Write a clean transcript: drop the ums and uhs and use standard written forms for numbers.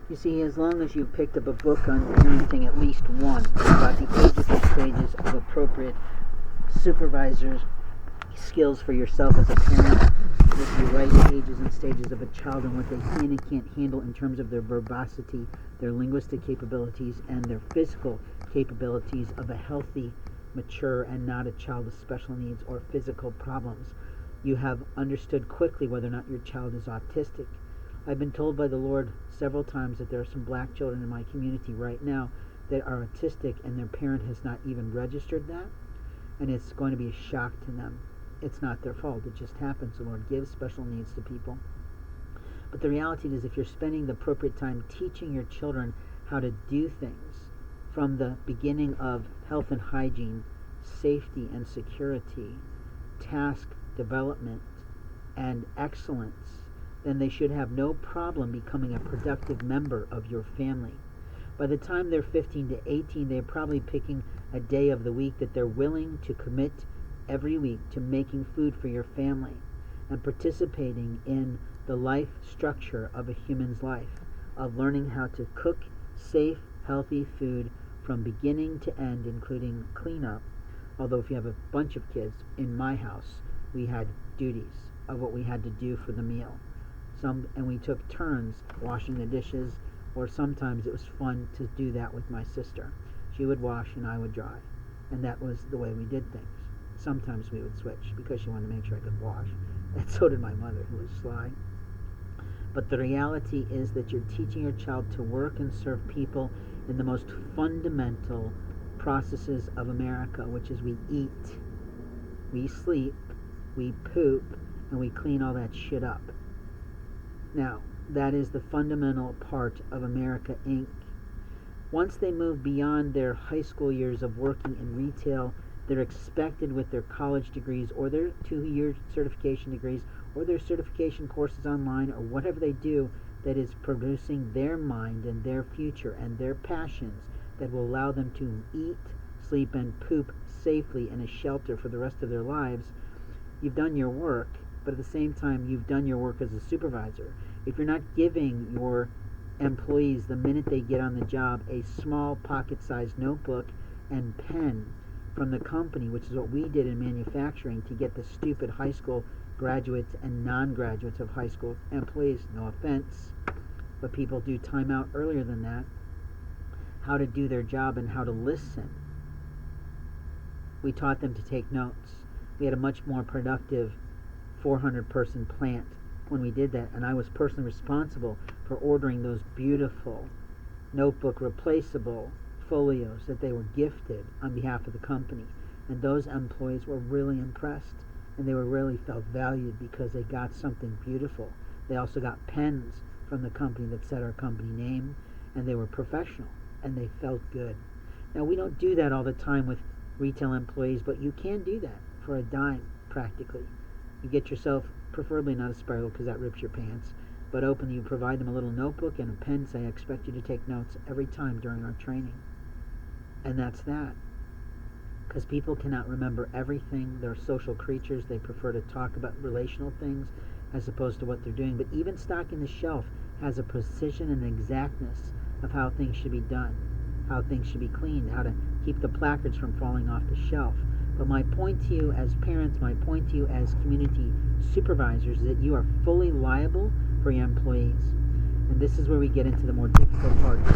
You see, as long as you've picked up a book on parenting, at least one, about the ages and stages of appropriate supervisors, skills for yourself as a parent, with the right ages and stages of a child and what they can and can't handle in terms of their verbosity, their linguistic capabilities, and their physical capabilities of a healthy, mature, and not a child with special needs or physical problems. You have understood quickly whether or not your child is autistic. I've been told by the Lord several times that there are some black children in my community right now that are autistic and their parent has not even registered that, and it's going to be a shock to them. It's not their fault. It just happens. The Lord gives special needs to people. But the reality is, if you're spending the appropriate time teaching your children how to do things from the beginning of health and hygiene, safety and security, task development, and excellence, then they should have no problem becoming a productive member of your family. By the time they're 15 to 18, they're probably picking a day of the week that they're willing to commit every week to making food for your family and participating in the life structure of a human's life, of learning how to cook safe, healthy food from beginning to end, including cleanup. Although if you have a bunch of kids, in my house, we had duties of what we had to do for the meal. And we took turns washing the dishes, or sometimes it was fun to do that with my sister. She would wash and I would dry, and that was the way we did things. Sometimes we would switch because she wanted to make sure I could wash, and so did my mother, who was sly. But the reality is that you're teaching your child to work and serve people in the most fundamental processes of America, which is we eat, we sleep, we poop, and we clean all that shit up. Now, that is the fundamental part of America, Inc. Once they move beyond their high school years of working in retail, they're expected with their college degrees or their 2-year certification degrees or their certification courses online or whatever they do that is producing their mind and their future and their passions that will allow them to eat, sleep, and poop safely in a shelter for the rest of their lives. You've done your work, but at the same time, you've done your work as a supervisor. If you're not giving your employees, the minute they get on the job, a small pocket-sized notebook and pen from the company, which is what we did in manufacturing to get the stupid high school graduates and non-graduates of high school employees, no offense, but people do time out earlier than that, how to do their job and how to listen. We taught them to take notes. We had a much more productive 400-person plant when we did that, and I was personally responsible for ordering those beautiful notebook replaceable folios that they were gifted on behalf of the company. And those employees were really impressed, and they were really felt valued because they got something beautiful. They also got pens from the company that said our company name, and they were professional, and they felt good. Now, we don't do that all the time with retail employees, but you can do that for a dime, practically. You get yourself, preferably not a spiral because that rips your pants, but open, you provide them a little notebook and a pen, say, I expect you to take notes every time during our training. And that's that. Because people cannot remember everything. They're social creatures. They prefer to talk about relational things as opposed to what they're doing. But even stocking the shelf has a precision and exactness of how things should be done, how things should be cleaned, how to keep the placards from falling off the shelf. But my point to you as parents, my point to you as community supervisors is that you are fully liable for your employees. And this is where we get into the more difficult part of